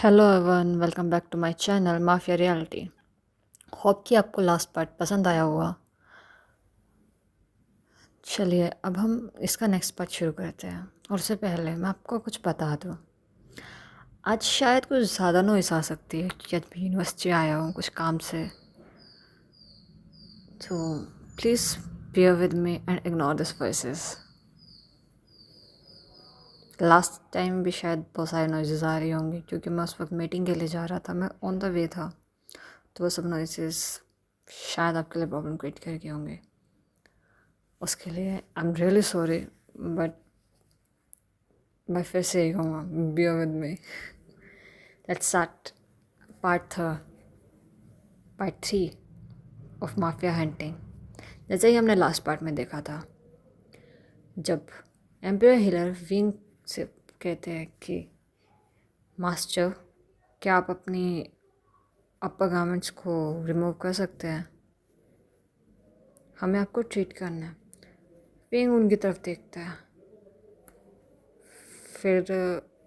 Hello everyone, welcome back to my channel mafia reality. Hope कि आपको last part पसंद आया होगा। चलिए अब हम इसका नेक्स्ट पार्ट शुरू करते हैं। और उससे पहले मैं आपको कुछ बता दूँ। आज शायद कुछ ज़्यादा नॉइस आ सकती है कि आज मैं यूनिवर्सिटी आया हूँ कुछ काम से। तो please bear with me and ignore this voices. Last time भी शायद बहुत सारी नॉइज़ आ रही होंगी क्योंकि मैं उस वक्त मीटिंग के लिए जा रहा था, मैं ऑन द वे था। तो वो सब नॉइसेस शायद आपके लिए प्रॉब्लम क्रिएट कर गए होंगे। उसके लिए I am really sorry, but मैं फिर से यही कहूँगा, bear with me. Let's start part 3 of mafia hunting. जैसे ही हमने लास्ट पार्ट में देखा था, जब एम्पायर हिलर विंग से कहते हैं कि मास्टर, क्या आप अपनी अपर गारमेंट्स को रिमूव कर सकते हैं, हमें आपको ट्रीट करना है। विंग उनकी तरफ देखता है, फिर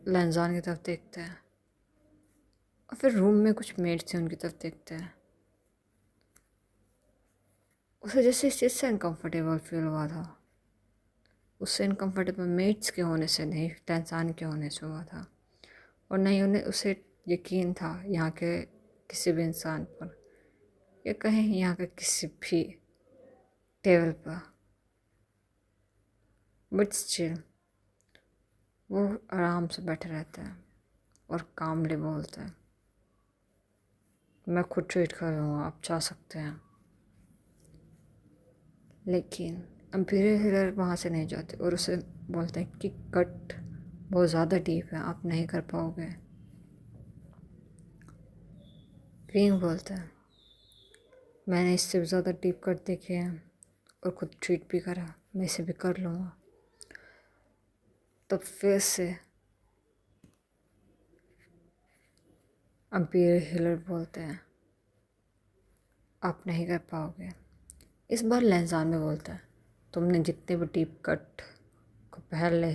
लैंजान की तरफ देखते हैं, और फिर रूम में कुछ मेट्स थे उनकी तरफ देखते हैं। उसे जैसे इस चीज़ से अनकम्फर्टेबल फील हुआ था। उससे अनकम्फर्टेबल मेट्स के होने से नहीं, लैंजान के होने से हुआ था। और नहीं उन्हें उसे यकीन था यहाँ के किसी भी इंसान पर, या कहें यहाँ के किसी भी टेबल पर। बट स्टिल वो आराम से बैठे रहते हैं और कामली बोलते हैं, मैं खुद ट्रीट कर लूँगा, आप जा सकते हैं। लेकिन एम्पीरियल हिलर वहाँ से नहीं जाते और उसे बोलते हैं कि कट बहुत ज़्यादा डीप है, आप नहीं कर पाओगे। विंग बोलता है, मैंने इससे भी ज़्यादा डीप कट देखे हैं और खुद ट्रीट भी करा, मैं इसे भी कर लूँगा। तब फिर से एम्पीरियल हिलर बोलते हैं, आप नहीं कर पाओगे। इस बार लैंजान में बोलता है, तुमने जितने भी डीप कट को पहले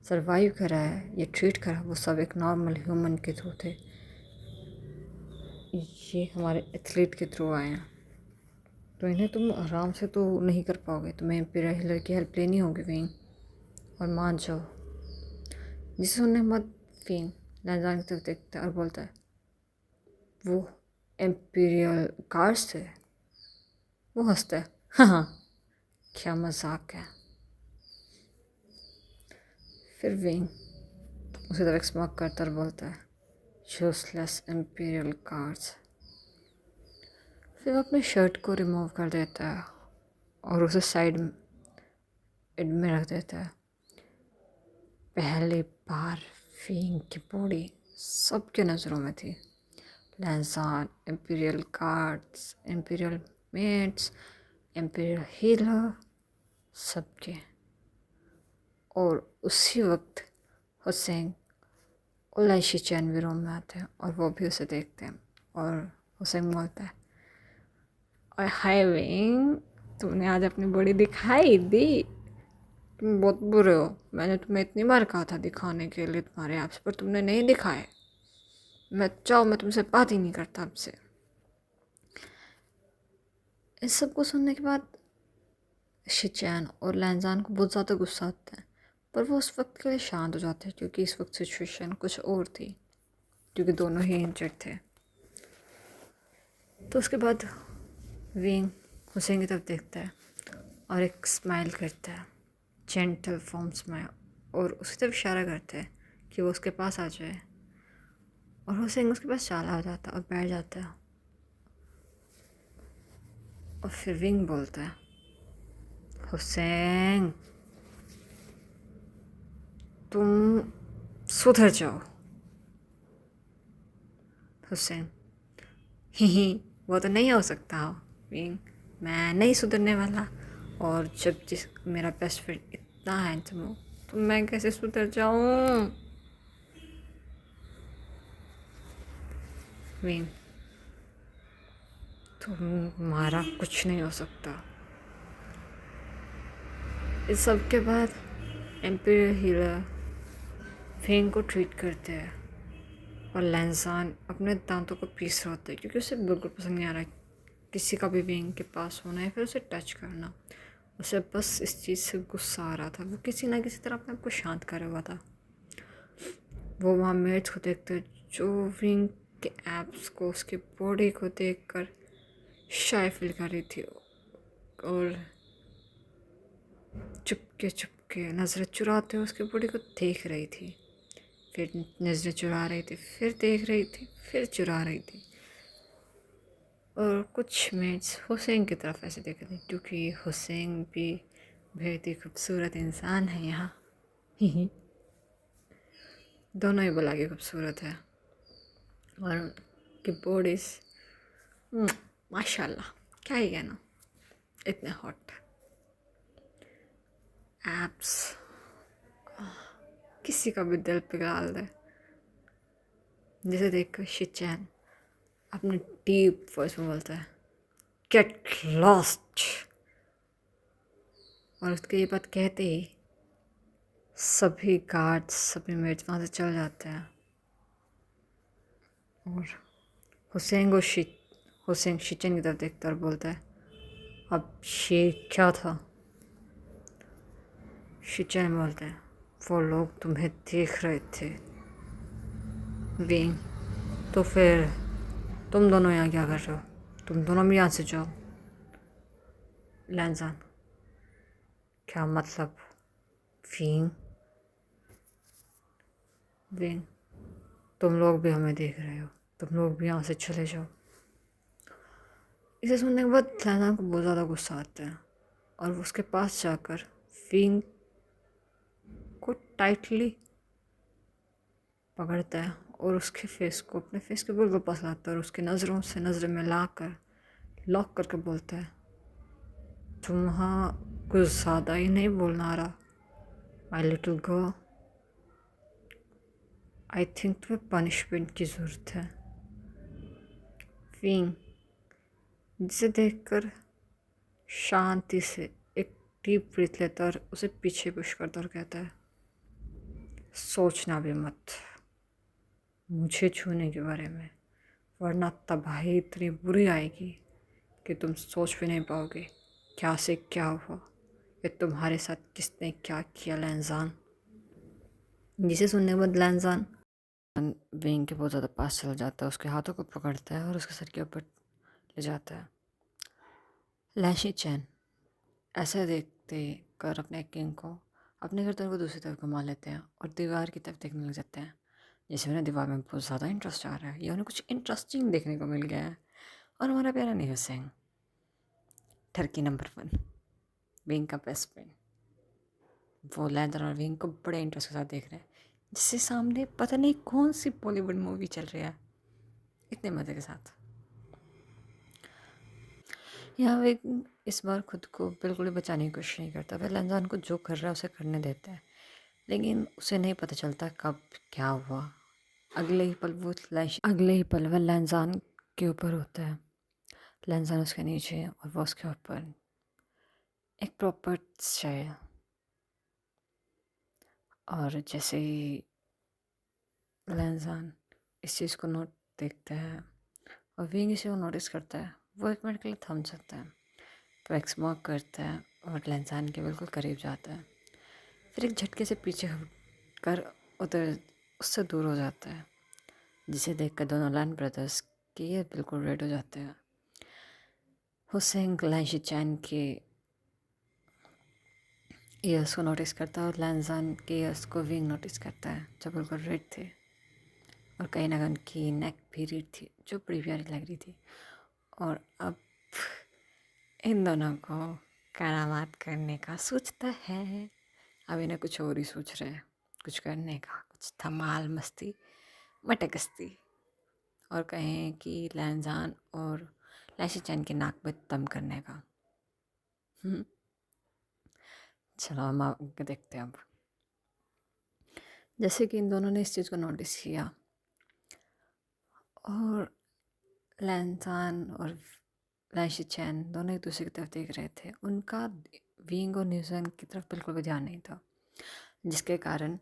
सरवाइव करा है या ट्रीट करा, वो सब एक नॉर्मल ह्यूमन के थ्रू थे। ये हमारे एथलीट के थ्रू आए हैं, तो इन्हें तुम आराम से तो नहीं कर पाओगे, तुम्हें एम्पीरियल हिलर की हेल्प लेनी होगी विंग, और मान जाओ। जिसे सुनने के बाद विंग लैंजान की तरफ देखता है और बोलता है, वो एम्पीरियल गार्ड्स थे। वो हंसता है, हाँ हाँ, क्या मजाक है। फिर विंग उसी तरह स्मॉक करता और बोलता है, यूजलेस एम्पीरियल गार्ड्स। फिर वो अपने शर्ट को रिमूव कर देता है और उसे साइड में रख देता है। पहली बार विंग की बॉडी सबके नज़रों में थी। लैंजान, imperial guards, imperial mates, imperial healer, सबके। और उसी वक्त हुसैन और लाइशी चैन भी रूम में आते हैं और वो भी उसे देखते हैं। और हुसैन बोलता है, और हाय विंग, तुमने आज अपनी बॉडी दिखाई दी, तुम बहुत बुरे हो। मैंने तुम्हें इतनी बार कहा था दिखाने के लिए तुम्हारे ऐप्स, पर तुमने नहीं दिखाए। मैं तुमसे बात ही नहीं करता आपसे। इस सब को सुनने के बाद शिचैन और लैंजान को बहुत ज़्यादा गुस्सा आता है, पर वो उस वक्त के लिए शांत हो जाते हैं क्योंकि इस वक्त सिचुएशन कुछ और थी, क्योंकि दोनों ही इंजर्ड थे। तो उसके बाद विंग हुसैन की तरफ देखता है और एक स्माइल करता है, जेंटल फॉर्म स्माइल, और उसकी तरफ इशारा करता है कि वो उसके पास आ जाए। और हुसैन उसके पास चाला हो जाता है और बैठ जाता है। और फिर विंग बोलता है, हुसैन तुम सुधर जाओ। हुसैन, ही वो तो नहीं हो सकता हो विंग, मैं नहीं सुधरने वाला। और जब जिस मेरा बेस्ट फ्रेंड इतना हैंडसम हो तो मैं कैसे सुधर जाऊँ। विंग, तुम्हारा कुछ नहीं हो सकता। इस सब के बाद एम्पीरियल हीलर विंग को ट्रीट करते हैं और लैंसान अपने दांतों को पीस रहा होता है क्योंकि उसे बिल्कुल पसंद नहीं आ रहा है किसी का भी विंग के पास होना है फिर उसे टच करना। उसे बस इस चीज़ से गुस्सा आ रहा था। वो किसी ना किसी तरह अपने आप को शांत करे हुआ था। वो वहाँ मेड्स को देखते जो विंग के एप्स को उसकी बॉडी को देखकर शाय फील कर रही थी और चुपके चुपके नज़रें चुराते हुए उसकी बॉडी को देख रही थी। फिर नज़रें चुरा रही थी, फिर देख रही थी, फिर चुरा रही थी। और कुछ मेड्स हुसैन की तरफ ऐसे देख रही थी क्योंकि हुसैन भी बेहद ही खूबसूरत इंसान है यहाँ। दोनों ही भला के खूबसूरत है और उनकी बॉडीज माशाल्लाह क्या ही कहना, इतने हॉट एप्स किसी का भी दिल पिघाल दे। जिसे देखकर शिचैन अपने डीप वॉइस में बोलता है गेट लॉस्ट। और उसके ये बात कहते ही सभी गार्ड्स सभी मेट्स वहाँ से चल जाते हैं और हुसैन शिचैन की तरफ देखता है और बोलता है अब ये क्या था। शिचैन बोलते हैं वो लोग तुम्हें देख रहे थे विंग, तो फिर तुम दोनों यहाँ क्या कर रहे हो? तुम दोनों भी यहाँ से जाओ। लैंसान क्या मतलब? विंग विंग तुम लोग भी हमें देख रहे हो, तुम लोग भी यहाँ से चले जाओ। इसे सुनने के बाद लैंसान को बहुत ज़्यादा गुस्सा आता है और वो उसके पास जाकर विंग को टाइटली पकड़ता है और उसके फेस को अपने फेस के बिल्कुल पास लाता है और उसकी नज़रों से नज़रें मिलाकर लॉक करके बोलता है तुम्हारा कुछ ज़्यादा ही नहीं बोलना आ रहा my little girl. I think तुम्हें पनिशमेंट की ज़रूरत है। विंग जिसे देखकर शांति से एक डीप ब्रीथ लेता और उसे पीछे पुश करता और कहता है सोचना भी मत मुझे छूने के बारे में, वरना तबाही इतनी बुरी आएगी कि तुम सोच भी नहीं पाओगे क्या से क्या हुआ या तुम्हारे साथ किसने क्या किया। लैंसान जिसे सुनने के बाद लैंसान विंग के बहुत ज़्यादा पास चला जाता है, उसके हाथों को पकड़ता है और उसके सर के ऊपर ले जाता है। लैशी चैन ऐसे देखते कर अपने किंग को अपने गर्दन को दूसरी तरफ घुमा लेते हैं और दीवार की तरफ देखने लग जाते हैं। जैसे उन्हें दीवार में बहुत ज़्यादा इंटरेस्ट आ रहा है या उन्हें कुछ इंटरेस्टिंग देखने को मिल गया है। और हमारा प्यारा नहीं हुसैन ठरकी नंबर 1 विंग का बेस्ट फ्रेंड वो लैंडर और विंग को बड़े इंटरेस्ट के साथ देख रहे हैं जिससे सामने पता नहीं कौन सी बॉलीवुड मूवी चल रही है इतने मज़े के साथ। यहाँ वे इस बार खुद को बिल्कुल भी बचाने की कोशिश नहीं करता। वह लैंजान को जो कर रहा है उसे करने देता है लेकिन उसे नहीं पता चलता कब क्या हुआ। अगले ही पल वह लैंजान के ऊपर होता है, लैंजान उसके नीचे और वो उसके ऊपर एक प्रॉपर स्टाइल। और जैसे ही लैंजान इस चीज़ को देखता है और विंग इसे वो नोटिस करता है वो एक मिनट के लिए थम जाता है, तो एक्समॉक करता है और लैंजान के बिल्कुल करीब जाता है। फिर एक झटके से पीछे कर उधर उससे दूर हो जाता है जिसे देखकर दोनों लैन ब्रदर्स के ये बिल्कुल रेड हो जाते हैं। हुसैन लैंशी चैन के ईयर्स को नोटिस करता है और लैंजान के ईयर्स को विंग नोटिस करता है जो बिल्कुल रेड थे और कहीं ना कहीं उनकी नेक भी रेड थी जो बड़ी प्यारी लग रही थी। और अब इन दोनों को करामात करने का सोचता है। अब इन्हें कुछ और ही सोच रहे हैं, कुछ करने का, कुछ धमाल मस्ती मटकस्ती और कहें कि लैंजान और लैशी चैन के नाक पे दम करने का। चलो हम आगे देखते हैं। अब जैसे कि इन दोनों ने इस चीज़ को नोटिस किया और लैंजान और लैशी चैन दोनों एक दूसरे की तरफ देख रहे थे। उनका विंग और न्यूज़न की तरफ बिल्कुल भी ध्यान नहीं था जिसके कारण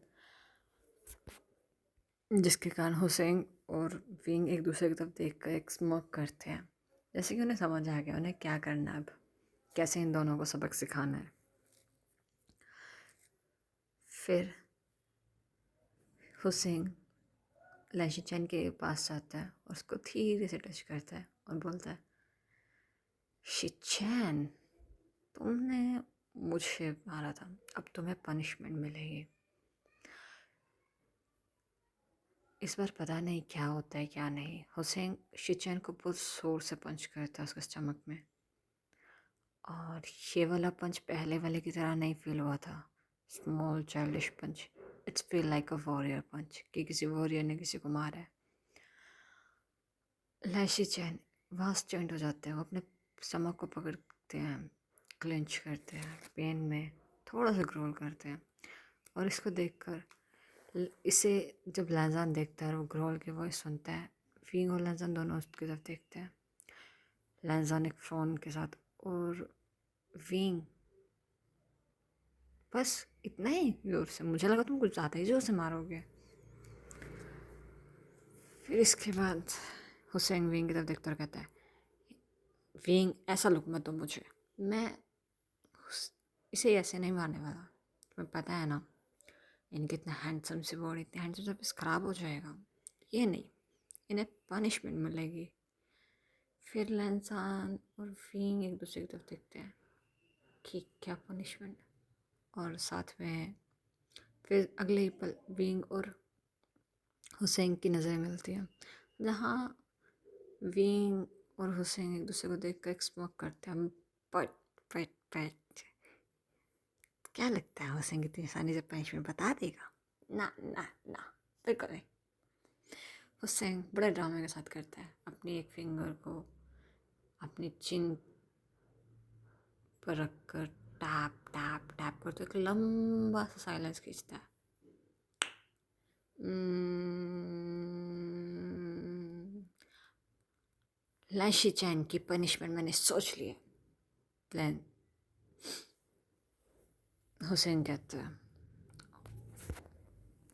जिसके कारण हुसैन और विंग एक दूसरे की तरफ देख कर एक स्मॉक करते हैं, जैसे कि उन्हें समझ आ गया उन्हें क्या करना है, अब कैसे इन दोनों को सबक सिखाना है। फिर हुसैन लैशिचैन के पास जाता है और उसको धीरे से टच करता है और बोलता है, शिचैन, तुमने मुझे मारा था, अब तुम्हें पनिशमेंट मिलेगी। इस बार पता नहीं क्या होता है क्या नहीं। हुसैन शिचैन को बहुत ज़ोर से पंच करता है उसके स्टमक में, और ये वाला पंच पहले वाले की तरह नहीं फील हुआ था, small childish punch. It's feel like a warrior punch, कि किसी वॉरियर ने किसी को मारा है। लैशी चैन वहाँ स्टैंड हो जाते हैं, वो अपने स्टमक को पकड़ते हैं, क्लेंच करते हैं, पेन में थोड़ा सा ग्रोल करते हैं। और इसको देखकर इसे जब लैजान देखता है और वो ग्रोल की वॉइस सुनता है, विंग और लैजान दोनों उसकी तरफ देखते हैं। लैजान एक फ़ोन के साथ, और विंग बस इतना ही ज़ोर से, मुझे लगा तुम कुछ ज़्यादा ही ज़ोर से मारोगे। फिर इसके बाद हुसैन विंग की तरफ देखता और कहता है, विंग ऐसा लुक मत दो मुझे, मैं इसे ऐसे नहीं मारने वाला, तुम्हें पता है ना इनकी इतना हैंडसम सी बॉडी, इतनी हैंडसम सा पीस ख़राब हो जाएगा। ये नहीं, इन्हें पनिशमेंट मिलेगी। फिर लैंसान और विंग एक दूसरे की तरफ देखते हैं कि क्या पनिशमेंट, और साथ में फिर अगले ही पल विंग और हुसैन की नज़रें मिलती हैं, जहाँ विंग और हुसैन एक दूसरे को देख कर एक स्मोक करते हैं। पट पट पट, क्या लगता है हुसैन कितनी आसानी से पनिशमेंट बता देगा? ना ना ना, बिल्कुल नहीं। हुसैन बड़े ड्रामे के साथ करता है, अपनी एक फिंगर को अपनी चिन पर रख कर टैप टैप टैप करते एक लंबा सा साइलेंस खींचता है। लैशी चैन की पनिशमेंट मैंने सोच ली है। प्लान हुसैन कहते हैं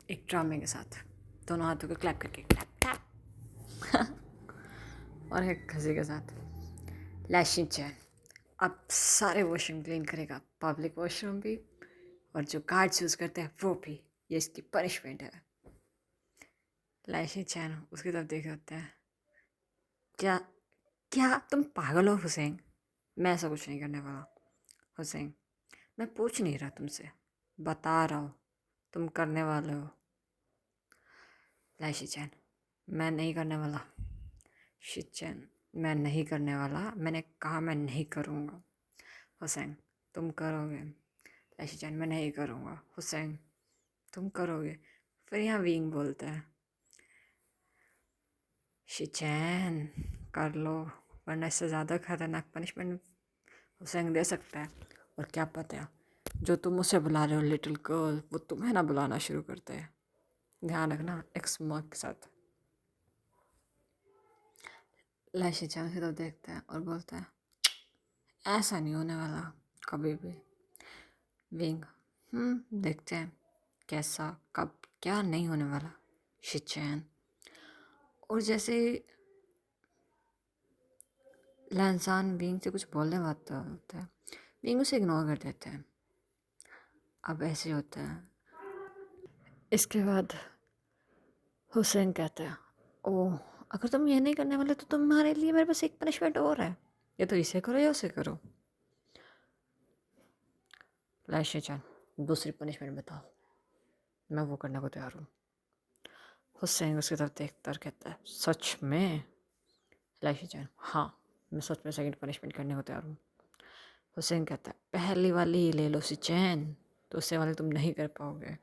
एक ड्रामे के साथ, दोनों हाथों को क्लैप करके क्लैप क्लैप और एक हंसी के साथ, लैशी चैन अब सारे वॉशरूम क्लीन करेगा, पब्लिक वॉशरूम भी, और जो कार्ड्स यूज़ करते हैं वो भी, ये इसकी पनिशमेंट है। लैशी चैन उसकी तरफ देख होता है, क्या क्या तुम पागल हो हुसैन? मैं ऐसा कुछ नहीं करने वाला। हुसैन, मैं पूछ नहीं रहा तुमसे, बता रहा हूँ तुम करने वाले हो। लैशी चैन, मैं नहीं करने वाला। शिचैन, मैं नहीं करने वाला, मैंने कहा मैं नहीं करूँगा। हुसैन, तुम करोगे। लैशी चैन, मैं नहीं करूँगा। हुसैन, तुम करोगे। फिर यहाँ विंग बोलता है, शिचैन कर लो, वरना इससे ज़्यादा खतरनाक पनिशमेंट हुसैन दे सकता है। और क्या पता है, जो तुम उसे बुला रहे हो लिटिल गर्ल, वो तुम्हें ना बुलाना शुरू करते हैं। ध्यान रखना, एक स्मोक के साथ। लैशी चैन की तरफ देखता है और बोलता है, ऐसा नहीं होने वाला कभी भी। विंग, देखते हैं कैसा, कब, क्या नहीं होने वाला। शिचैन, और जैसे लैंसान विंग से कुछ बोलने वाला होता है, विंग उसे इग्नोर कर देते हैं। अब ऐसे होता है। इसके बाद हुसैन कहता है, ओह, अगर तुम ये नहीं करने वाले तो तुम्हारे लिए मेरे पास एक पनिशमेंट और है, या तो इसे करो या उसे करो। लैशी चैन, दूसरी पनिशमेंट बताओ, मैं वो करने को तैयार हूँ। हुसैन उसकी तरफ देखता और कहता है, सच में? लैशी चैन, हाँ, मैं सच में सेकंड पनिशमेंट करने को तैयार हूँ। हुसैन कहता है, पहली वाली ही ले लो शिचैन, दूसरे वाली तुम नहीं कर पाओगे।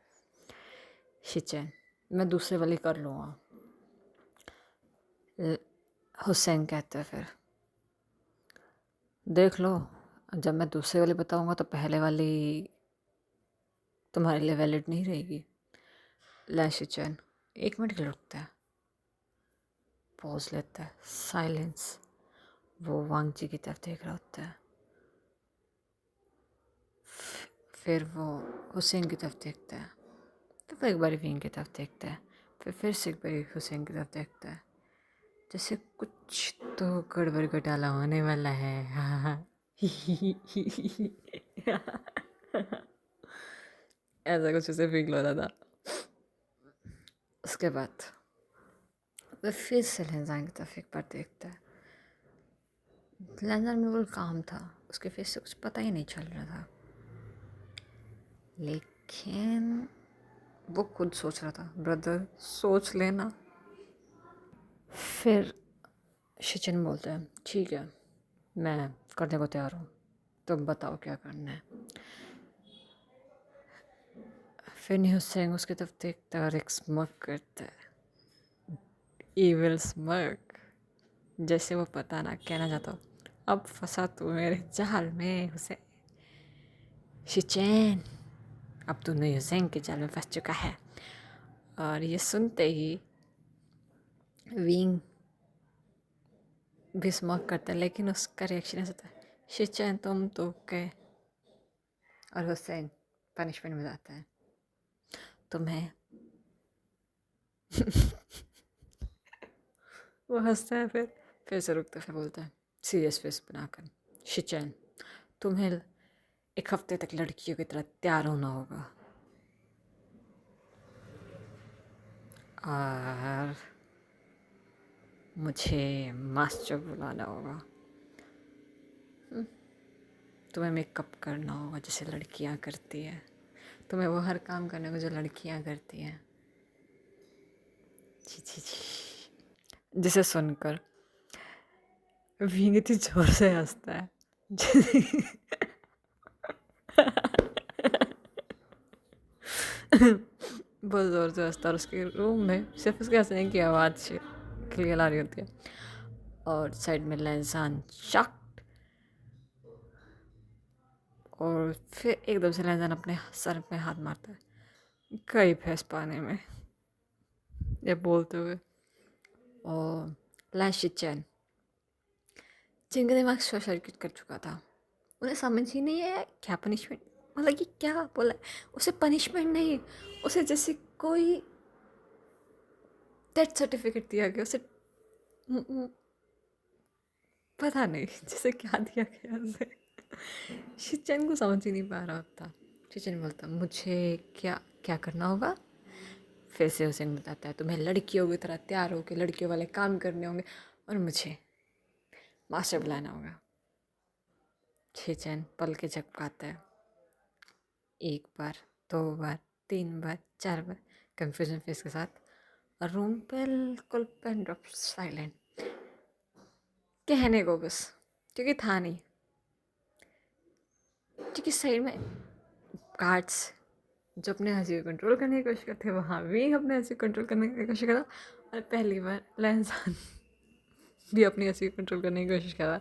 शिचैन, मैं दूसरे वाली कर लूँगा। हुसैन कहता है, फिर देख लो, जब मैं दूसरे वाली बताऊँगा तो पहले वाली तुम्हारे लिए वैलिड नहीं रहेगी। लैशी चैन 1 मिनट के लिए रुकता है, पॉज लेता है, साइलेंस। वो वांगची की तरफ देख रहा होता है, फिर वो हुसैन की तरफ देखता है, तो फिर एक बार विंग की तरफ देखता है, फिर से एक बार हुसैन की तरफ देखता है, जैसे कुछ तो गड़बड़ घोटाला होने वाला है। हाँ। ऐसा कुछ उसे फील हो रहा था। उसके बाद वह फिर से लहजान की तरफ एक बार देखता है। लहजान बिल्कुल काम था, उसके फेस से कुछ पता ही नहीं चल रहा था, लेकिन वो खुद सोच रहा था, ब्रदर सोच लेना। फिर शिचन बोलते हैं, ठीक है मैं करने को तैयार हूँ, तुम बताओ क्या करना है। फिर न्यूज सिंह उसकी तरफ देखता है और एक स्मग करता है, इविल स्मग, जैसे वो पता ना कहना चाहता हो, अब फंसा तू मेरे जाल में हुसैन। शिचैन, अब तू न्यूज सिंह के जाल में फंस चुका है। और ये सुनते ही विंग भी स्मग करता है, लेकिन उसका रिएक्शन ऐसा था, शिचैन तुम तो गए। और हुसैन पनिशमेंट में जाता है, तुम्हें वो हंसता है, फिर से रुकता, फिर बोलता है सीरियस फेस बनाकर, शिचैन तुम्हें एक हफ्ते तक लड़कियों की तरह तैयार होना होगा और मुझे मास्टर बुलाना होगा। तुम्हें मेकअप करना होगा जैसे लड़कियां करती है, तुम्हें वो हर काम करने को जो लड़कियां करती हैं। जी जी जी। जिसे सुनकर विंग इतनी जोर से हंसता है बहुत ज़ोर से हंसता है, और उसके रूम में सिर्फ उसके हंसने की आवाज़ क्लियर आ रही होती है। और साइड में लहजान शॉक्ड, और फिर एकदम से लहजान अपने सर पे हाथ मारता है, कई भैंस पानी में, ये बोलते हुए। और लैशिचैन, जिनका दिमाग शॉर्ट सर्किट कर चुका था, उन्हें समझ ही नहीं आया क्या पनिशमेंट, मतलब कि क्या बोला उसे, पनिशमेंट नहीं, उसे जैसे कोई डेथ सर्टिफिकेट दिया गया उसे, पता नहीं जैसे क्या दिया गया उसे। शिचन को समझ ही नहीं पा रहा था। शिचन बोलता, मुझे क्या क्या करना होगा। फिर से हुसैन बताता है, तुम्हें लड़कियों की तरह तैयार होकर लड़कियों वाले काम करने होंगे और मुझे मास्टर बुलाना होगा। शिचन पल के झपकाता है, एक बार, दो बार, तीन बार, चार बार, कंफ्यूजन फेस के साथ, और रूम बिल्कुल पेन ड्रॉप साइलेंट, कहने को बस, क्योंकि था नहीं, क्योंकि साइड में कार्ड्स जो अपने हंसी को कंट्रोल करने की कोशिश करते, वहाँ भी अपने हंसी को कंट्रोल करने की कोशिश करा, और पहली बार लहजान भी अपनी हंसी को कंट्रोल करने की कोशिश करा।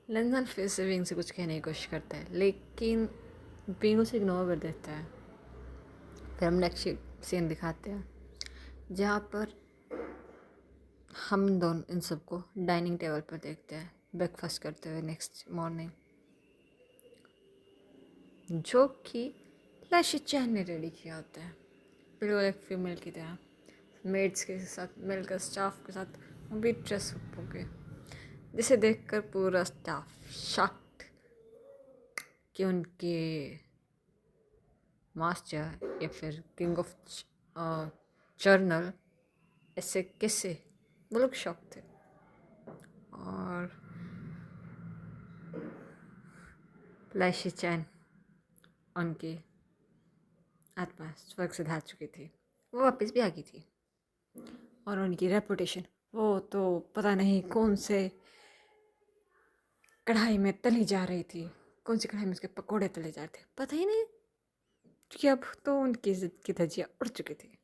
लहजान फिर से विंग से कुछ कहने की कोशिश करता है, लेकिन विंग उसे इग्नोर कर देता है। फिर हम नेक्स्ट सीन दिखाते हैं, जहाँ पर हम दोनों इन सबको डाइनिंग टेबल पर देखते हैं ब्रेकफास्ट करते हुए नेक्स्ट मॉर्निंग, जो कि लैशिचैन ने रेडी किया होता है, बिल्कुल एक फीमेल की तरह, मेड्स के साथ मिलकर, स्टाफ के साथ वो भी ड्रेस अप हो गए, जिसे देखकर पूरा स्टाफ शॉक्ड कि उनके मास्टर या फिर किंग ऑफ जर्नल ऐसे कैसे, वो लोग शॉक थे। और लैशिचैन उनकी आत्मा स्वर्ग से धार चुकी थी, वो वापस भी आ गई थी, और उनकी रेपुटेशन वो तो पता नहीं कौन से कढ़ाई में तली जा रही थी, कौन सी कढ़ाई में उसके पकोड़े तले जा रहे थे पता ही नहीं, क्योंकि अब तो उनकी इज्जत की धज्जियाँ उड़ चुकी थी।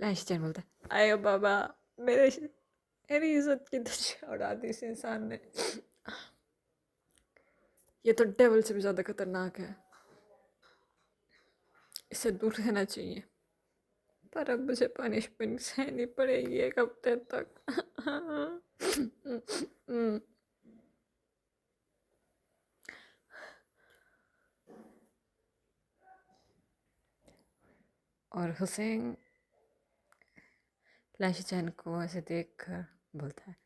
लैशिचैन बोलता, आयो बाबा, मेरी इज्जत की धज्जियाँ उड़ा दी इस इंसान ने, ये तो डेविल से भी ज़्यादा खतरनाक है, इससे दूर रहना चाहिए, पर अब मुझे पनिशमेंट सहनी पड़ेगी एक हफ्ते तक। और हुसैन लैशी चैन को ऐसे देख कर बोलता है,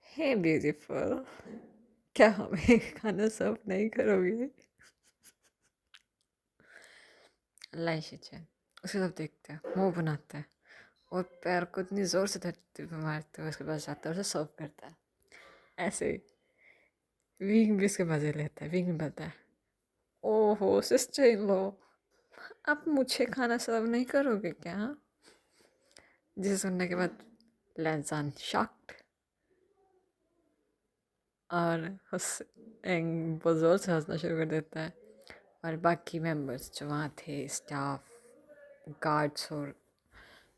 हे ब्यूटीफुल, क्या हमें खाना सर्व नहीं करोगे? लैशी चैन उसे सब देखते हैं, मुंह बनाता है और पैर को इतनी ज़ोर से धरती पे मारते हुए उसके पास जाता है और उसे सर्व करता है। ऐसे ही विंग भी उसके मज़े लेता है। विंग भी बोलता है, ओहो सिस्टर इन लॉ, आप मुझे खाना सर्व नहीं करोगे क्या? जिसे सुनने के बाद लैंसान शॉक्ड और बहुत ज़ोर से हंसना शुरू कर देता है। और बाकी मेंबर्स जो वहाँ थे, स्टाफ, गार्ड्स और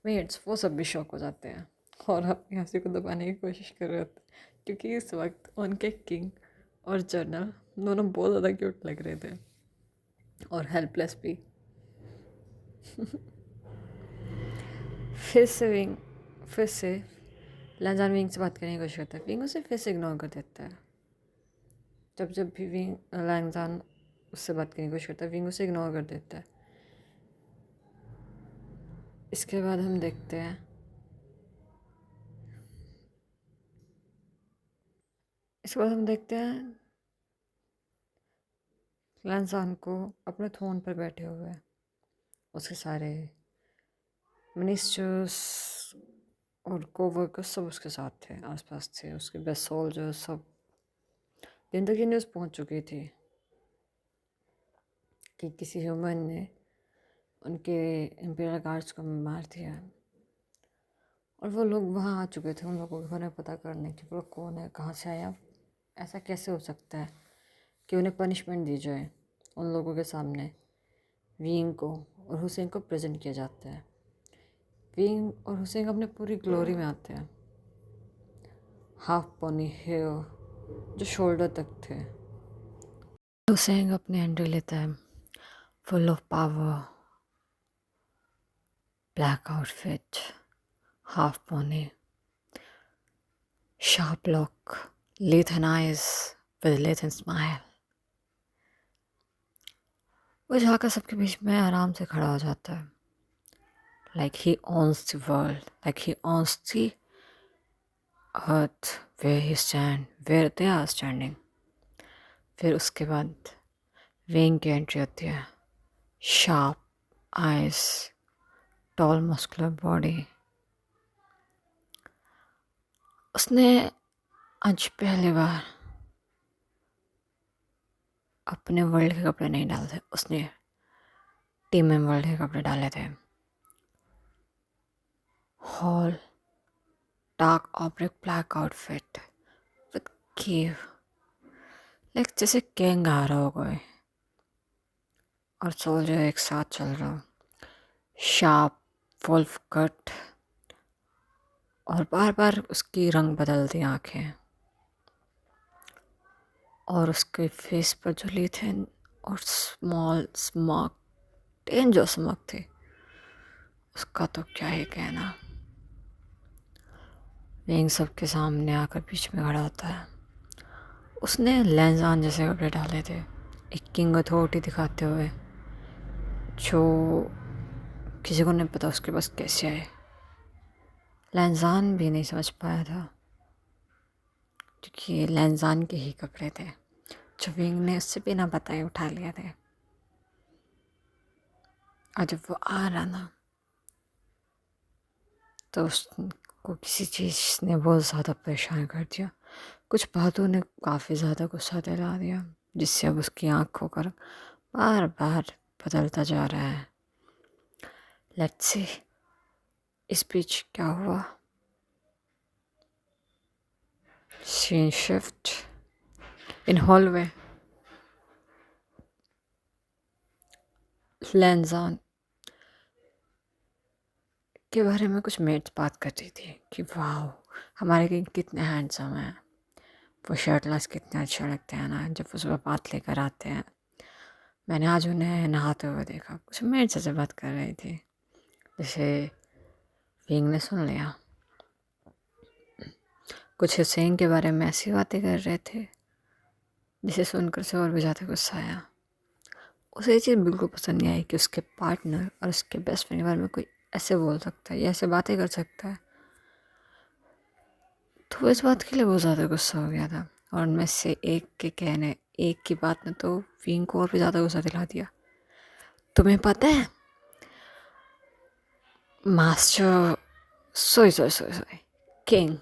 मेड्स, वो सब भी शौक हो जाते हैं और अपनी हंसी को दबाने की कोशिश कर रहे होते हैं, क्योंकि इस वक्त उनके किंग और जनरल दोनों बहुत ज़्यादा क्यूट लग रहे थे और हेल्पलेस भी। फिर से लैंजान विंग से बात करने की कोशिश करता है। विंग उसे फिर से इग्नोर कर देता है। जब भी विंग लैंजान उससे बात करने की कोशिश करता है, विंग उसे इग्नोर कर देता है। इसके बाद हम देखते हैं लैंजान को अपने थ्रोन पर बैठे हुए। उसके सारे मिनिस्टर्स और कोवर्कर्स सब उसके साथ थे, आसपास थे। उसके बेस्ट सोल्जर्स सब। दिन तक ये न्यूज़ पहुंच चुकी थी कि किसी ह्यूमन ने उनके इंपीरियल गार्ड्स को मार दिया और वो लोग वहाँ आ चुके थे उन लोगों के बारे में पता करने कि वो कौन है, कहाँ से आया, ऐसा कैसे हो सकता है कि उन्हें पनिशमेंट दी जाए। उन लोगों के सामने विंग को और हुसैन को प्रेजेंट किया जाता है। विंग और हुसैन अपने पूरी ग्लोरी में आते हैं, हाफ पोनी हेयर जो शोल्डर तक थे। हुसैन अपने एंट्री लेता है, full of power, black outfit, half pony, sharp look, Lathan eyes with Lathan smile. वो जाकर सबके बीच में आराम से खड़ा हो जाता है, like he owns the world, like he owns the earth where they are standing. फिर उसके बाद विंग की एंट्री होती है, sharp eyes, tall muscular body. उसने आज पहली बार अपने वर्ल्ड के कपड़े नहीं डाले थे, उसने टीम में वर्ल्ड के कपड़े डाले थे। Hall dark oblique black outfit with Kyiv, like जैसे गैंग आ रहा हो कोई और सोल्जर एक साथ चल रहा हो। शार्प वुल्फ कट और बार बार उसकी रंग बदलती आंखें और उसके फेस पर जो लीथन और स्मॉल स्मॉक, जो स्मॉक थे, उसका तो क्या ही कहना। विंग सबके सामने आकर बीच में खड़ा होता है। उसने लैंजान जैसे कपड़े डाले थे, एक किंग अथॉरिटी दिखाते हुए, जो किसी को नहीं पता उसके पास कैसे आए। लैंजान भी नहीं समझ पाया था क्योंकि ये लैंजान के ही कपड़े थे जो विंग ने उससे बिना बताए उठा लिए थे। और जब वो आ रहा ना तो उसको किसी चीज़ ने बहुत ज़्यादा परेशान कर दिया। कुछ बातों ने काफ़ी ज़्यादा गुस्सा दिला दिया, जिससे अब उसकी आँखों का बार बार बदलता जा रहा है। लेट्स सी इस बीच क्या हुआ। Scene shift in hallway. लैंजान के बारे में कुछ मेट्स बात कर रही थी कि वाह हमारे किंग कितने हैंडसम हैं, वो शर्टलेस कितने अच्छे लगते हैं ना जब वो सुबह बात लेकर आते हैं। मैंने आज उन्हें नहाते हुए देखा। कुछ मेट्स से बात कर रही थी, जैसे विंग ने सुन लिया। कुछ हुसैन के बारे में ऐसी बातें कर रहे थे जिसे सुनकर से और भी ज़्यादा गुस्सा आया। उसे ये चीज़ बिल्कुल पसंद नहीं आई कि उसके पार्टनर और उसके बेस्ट फ्रेंड के बारे में कोई ऐसे बोल सकता है या ऐसे बातें कर सकता है। तो वो इस बात के लिए बहुत ज़्यादा गुस्सा हो गया था, और उनमें से एक की बात ने तो विंग को और भी ज़्यादा गुस्सा दिला दिया। तुम्हें पता है मास्टर, सोई सोई सोई सोई किंग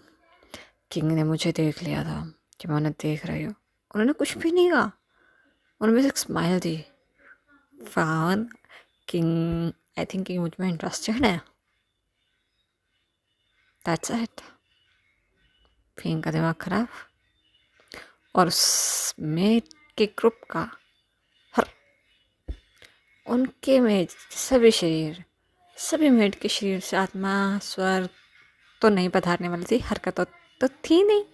किंग ने मुझे देख लिया था कि मैं उन्हें देख रही हूँ। उन्होंने कुछ भी नहीं कहा, उन्होंने बस एक smile the. Frown king, I think king मुझ में इंटरेस्टेड है। That's it. किंग का दिमाग खराब, और उसमें के ग्रुप का हर उनके में सभी मेड के शरीर से आत्मा स्वर तो नहीं पधारने वाली थी, हरकत तो थी नहीं,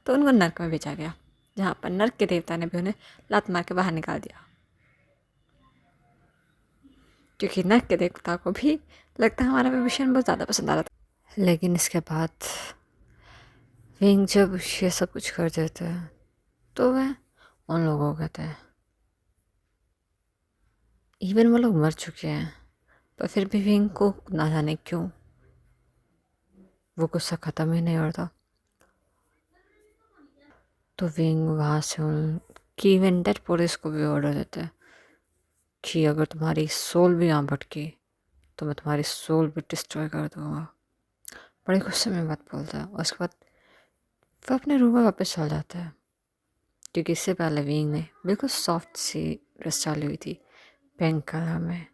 तो उनको नर्क में भेजा गया, जहाँ पर नर्क के देवता ने भी उन्हें लात मार के बाहर निकाल दिया, क्योंकि नर्क के देवता को भी लगता है हमारा विभीषण बहुत ज़्यादा पसंद आ रहा था। लेकिन इसके बाद विंग जब ये सब कुछ कर देते हैं तो वह उन लोगों को कहते हैं, इवन वो लोग मर चुके हैं, पर फिर भी विंग को ना जाने क्यों वो गुस्सा ख़त्म ही नहीं होता। तो विंग वहाँ से उनकी इवन डेड पुलिस को भी ऑर्डर देता है कि अगर तुम्हारी सोल भी यहाँ भटकी तो मैं तुम्हारी सोल भी डिस्ट्रॉय कर दूँगा। बड़े गुस्से में बात बोलता है, और उसके बाद वह अपने रूम में वापस चल जाता है, क्योंकि इससे पहले विंग ने बिल्कुल सॉफ्ट सी ड्रेस डाली हुई थी, पिंक कलर में,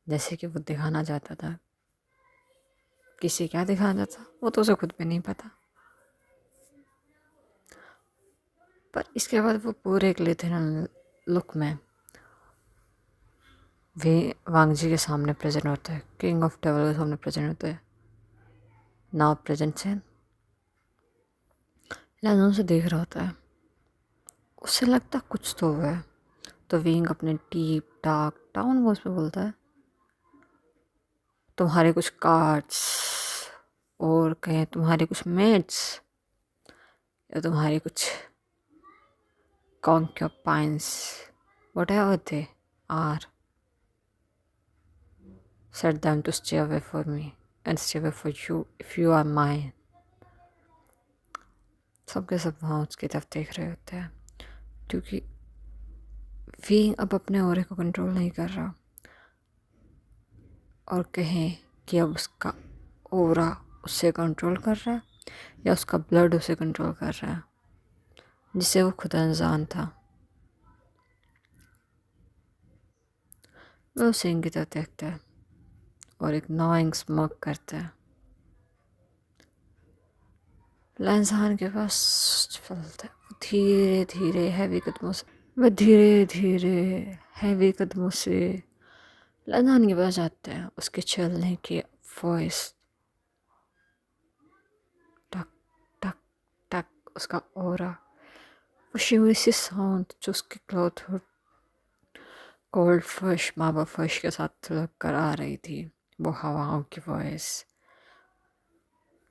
जैसे कि वो दिखाना चाहता था। किसी क्या दिखाना चाहता वो तो उसे खुद भी नहीं पता। पर इसके बाद वो पूरे एक लिथरल लुक में वे वांगजी के सामने प्रेजेंट होता है, किंग ऑफ डेवल के सामने प्रेजेंट होता है। नाउ प्रेजेंट से लैंडन से देख रहा होता है, उससे लगता कुछ तो हुआ है। तो विंग अपने डीप डार्क टाउन वॉइस में बोलता है, तुम्हारे कुछ कार्ड्स और कहें तुम्हारे कुछ मेट्स या तुम्हारे कुछ concubines, whatever they are, set them to stay away from me and stay away for you if you are mine. सबके सब वहाँ उसकी तरफ देख रहे होते हैं, क्योंकि विंग अब अपने ओरे को कंट्रोल नहीं कर रहा, और कहें कि अब उसका ओरा उससे कंट्रोल कर रहा है या उसका ब्लड उसे कंट्रोल कर रहा है, जिसे वो खुद अनजान था। वह उसे की तरफ देखता है और एक नॉइंग स्मोक करता है। लैंसान के पास चलता है, वो धीरे धीरे हैवी कदमों से लैंसान के पास जाता है। उसके चलने की वॉइस टक टक टक, उसका ओरा, वो शिवरी सी साउंड जो उसके क्लॉथ और कोल्ड फर्श, मार्बल फर्श के साथ कर आ रही थी, वो हवाओं की वॉइस,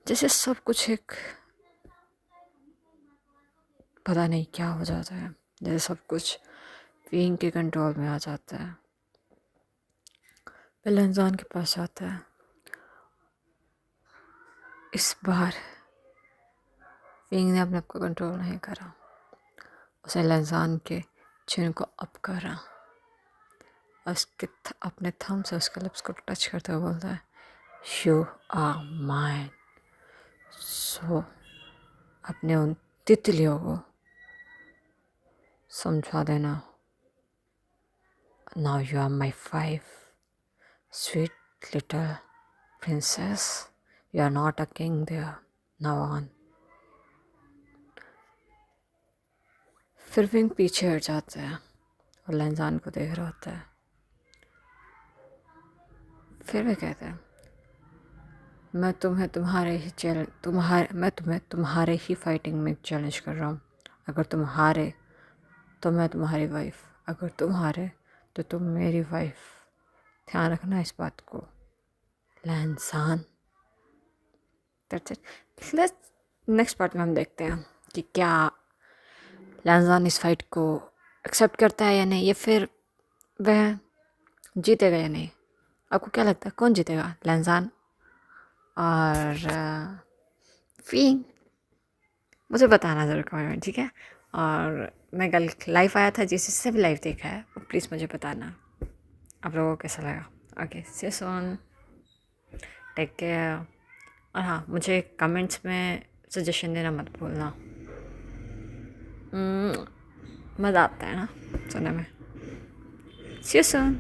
जैसे सब कुछ एक पता नहीं क्या हो जाता है, जैसे सब कुछ विंग के कंट्रोल में आ जाता है। फिर लंजान के पास जाता है। इस बार विंग ने अपने आप को कंट्रोल नहीं करा, उसने लंजान के चिन को अप करा और अपने थंब से उसके लिप्स को टच करते हुए बोलता है, यू आर माइन। सो अपने उन तितलियों को समझा देना, now you are my wife, sweet little princess, you are not a king there, now on. फिर विंग पीछे हट जाता है और लैंजान को देख रहा होता है। फिर वे कहते हैं, मैं तुम्हें तुम्हारे ही फाइटिंग में चैलेंज कर रहा हूँ। अगर तुम हारे तो मैं तुम्हारी वाइफ, अगर तुम हारे तो तुम मेरी वाइफ। ध्यान रखना इस बात को, लैंसान। नेक्स्ट पार्ट में हम देखते हैं कि क्या लैंजान इस फाइट को एक्सेप्ट करता है या नहीं, या फिर वह जीतेगा या नहीं? आपको क्या लगता है कौन जीतेगा, लैंजान और फी? मुझे बताना ज़रूर कमेंट में, ठीक है? और मैं कल लाइव आया था, जिससे भी लाइव देखा है वो प्लीज़ मुझे बताना आप लोगों को कैसा लगा। Okay, see you soon, take care. और हाँ, मुझे कमेंट्स में सजेशन देना मत भूलना। मज़ा आता है ना सुनने में। सी यू सून।